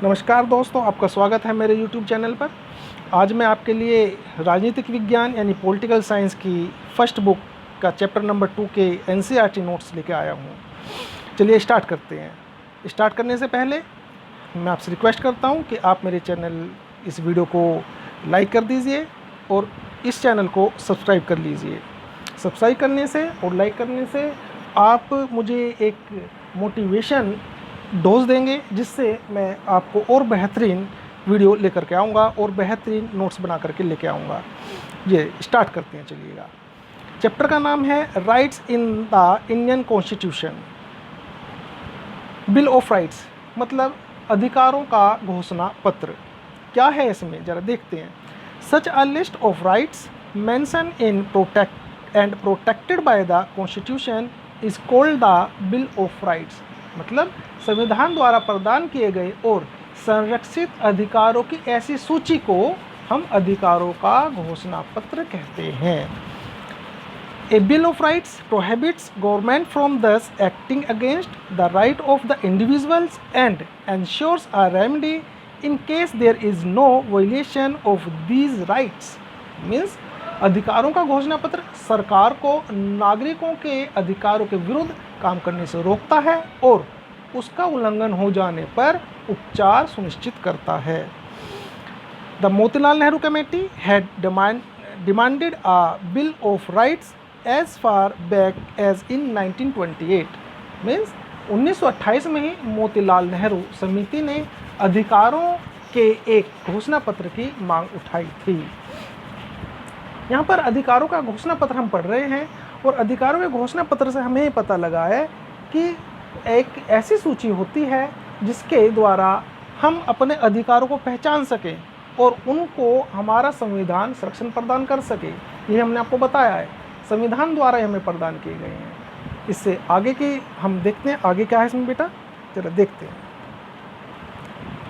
नमस्कार दोस्तों, आपका स्वागत है मेरे YouTube चैनल पर। आज मैं आपके लिए राजनीतिक विज्ञान यानी पॉलिटिकल साइंस की फर्स्ट बुक का चैप्टर नंबर 2 के NCERT नोट्स लेके आया हूँ। चलिए स्टार्ट करते हैं। स्टार्ट करने से पहले मैं आपसे रिक्वेस्ट करता हूँ कि आप मेरे चैनल इस वीडियो को लाइक कर दीजिए और इस चैनल को सब्सक्राइब कर लीजिए। सब्सक्राइब करने से और लाइक करने से आप मुझे एक मोटिवेशन डोज देंगे, जिससे मैं आपको और बेहतरीन वीडियो लेकर के आऊँगा और बेहतरीन नोट्स बना करके लेके आऊँगा। ये स्टार्ट करते हैं। चलिएगा, चैप्टर का नाम है rights in the Indian constitution. Bill of rights मतलब अधिकारों का घोषणा पत्र। क्या है इसमें, ज़रा देखते हैं। Such a list of rights mention in protect and protected by the constitution is called the bill of rights. मतलब संविधान द्वारा प्रदान किए गए और संरक्षित अधिकारों की ऐसी सूची को हम अधिकारों का घोषणा पत्र कहते हैं। A Bill of Rights prohibits government from thus acting against the right of the individuals and ensures a remedy in case there is no violation of these rights. Means अधिकारों का घोषणा पत्र सरकार को नागरिकों के अधिकारों के विरुद्ध काम करने से रोकता है और उसका उल्लंघन हो जाने पर उपचार सुनिश्चित करता है। The Motilal Nehru committee had demanded a bill of rights as far back as in 1928. Means 1928 में ही मोतीलाल नेहरू समिति ने अधिकारों के एक घोषणा पत्र की मांग उठाई थी। यहाँ पर अधिकारों का घोषणा पत्र हम पढ़ रहे हैं और अधिकारों के घोषणा पत्र से हमें पता लगा है कि एक ऐसी सूची होती है जिसके द्वारा हम अपने अधिकारों को पहचान सकें और उनको हमारा संविधान संरक्षण प्रदान कर सके। ये हमने आपको बताया है, संविधान द्वारा ही हमें प्रदान किए गए हैं। इससे आगे की हम देखते हैं, आगे क्या है इसमें बेटा, चलो देखते हैं।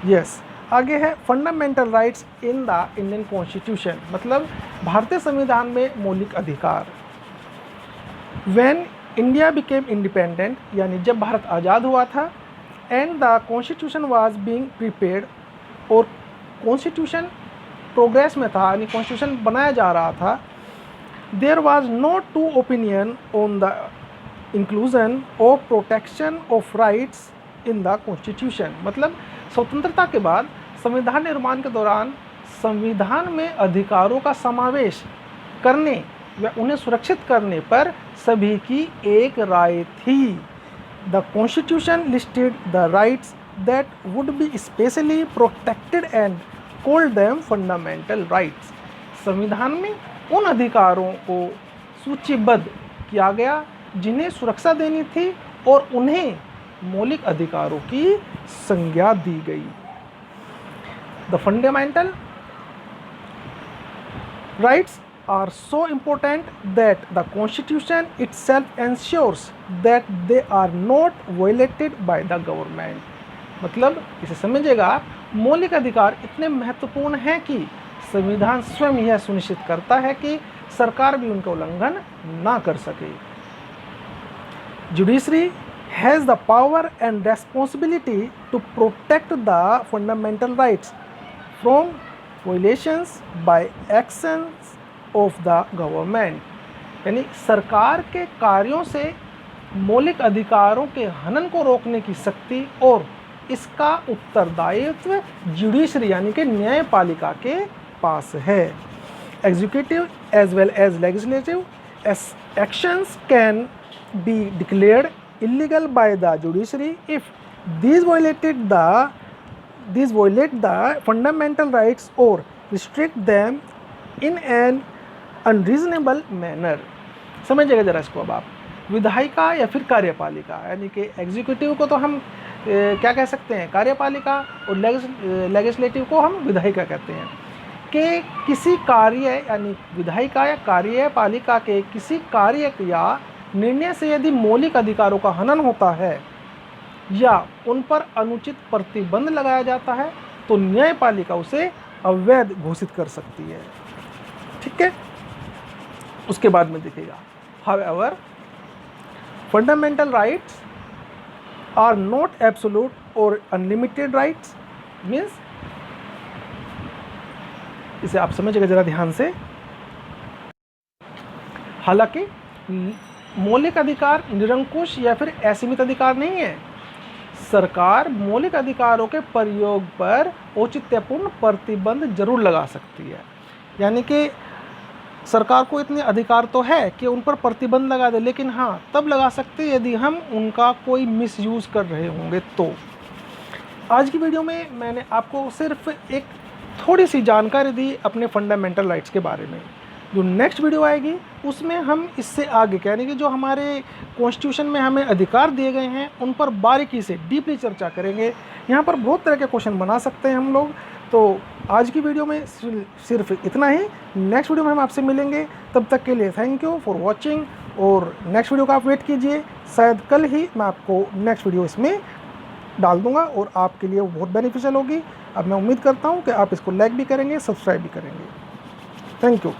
यस, आगे है fundamental rights in the Indian constitution. मतलब भारतीय संविधान में मौलिक अधिकार। व्हेन इंडिया बिकेम इंडिपेंडेंट, यानी जब भारत आज़ाद हुआ था, and the constitution was being prepared, और कॉन्स्टिट्यूशन प्रोग्रेस में था, यानी कॉन्स्टिट्यूशन बनाया जा रहा था। There was no two opinion on the inclusion of protection of rights in the constitution. मतलब स्वतंत्रता के बाद संविधान निर्माण के दौरान संविधान में अधिकारों का समावेश करने व उन्हें सुरक्षित करने पर सभी की एक राय थी। The constitution listed the rights that would be specially protected and called them fundamental rights. संविधान में उन अधिकारों को सूचीबद्ध किया गया जिन्हें सुरक्षा देनी थी और उन्हें मौलिक अधिकारों की संज्ञा दी गई। The fundamental rights are so important that the constitution itself ensures that they are not violated by the government. मतलब इसे समझिएगा, मौलिक अधिकार इतने महत्वपूर्ण हैं कि संविधान स्वयं यह सुनिश्चित करता है कि सरकार भी उनका उल्लंघन ना कर सके। Judiciary has the power and responsibility to protect the fundamental rights from violations by actions of the government. यानी सरकार के कार्यों से मौलिक अधिकारों के हनन को रोकने की शक्ति और इसका उत्तरदायित्व जुडिशरी यानी कि न्यायपालिका के पास है। Executive as well as legislative actions can be declared illegal by the judiciary if these violate the fundamental rights or restrict them in an unreasonable manner. समझिएगा जरा इसको। अब आप विधायिका या फिर कार्यपालिका, यानी कि एग्जीक्यूटिव को तो हम क्या कह सकते हैं, कार्यपालिका, और लेजिस्लेटिव को हम विधायिका कहते हैं, कि किसी कार्य यानी विधायिका या कार्यपालिका के किसी कार्य या निर्णय से यदि मौलिक अधिकारों का हनन होता है या उन पर अनुचित प्रतिबंध लगाया जाता है तो न्यायपालिका उसे अवैध घोषित कर सकती है। ठीक है, उसके बाद में देखिएगा। However fundamental rights are not absolute और अनलिमिटेड राइट्स मीन्स इसे आप समझिएगा ज़रा ध्यान से। हालांकि मौलिक अधिकार निरंकुश या फिर असीमित अधिकार नहीं है। सरकार मौलिक अधिकारों के प्रयोग पर औचित्यपूर्ण प्रतिबंध जरूर लगा सकती है। यानी कि सरकार को इतने अधिकार तो है कि उन पर प्रतिबंध लगा दे, लेकिन हाँ तब लगा सकते हैं यदि हम उनका कोई मिसयूज़ कर रहे होंगे तो। आज की वीडियो में मैंने आपको सिर्फ एक थोड़ी सी जानकारी दी अपने फंडामेंटल राइट्स के बारे में। जो नेक्स्ट वीडियो आएगी उसमें हम इससे आगे यानी कि जो हमारे कॉन्स्टिट्यूशन में हमें अधिकार दिए गए हैं उन पर बारीकी से डीपली चर्चा करेंगे। यहाँ पर बहुत तरह के क्वेश्चन बना सकते हैं हम लोग। तो आज की वीडियो में सिर्फ इतना ही। नेक्स्ट वीडियो में हम आपसे मिलेंगे, तब तक के लिए थैंक यू फॉर वॉचिंग। और नेक्स्ट वीडियो का आप वेट कीजिए, शायद कल ही मैं आपको नेक्स्ट वीडियो इसमें डाल दूंगा और आपके लिए वो बहुत बेनिफिशियल होगी। अब मैं उम्मीद करता हूँ कि आप इसको लाइक भी करेंगे, सब्सक्राइब भी करेंगे। Thank you.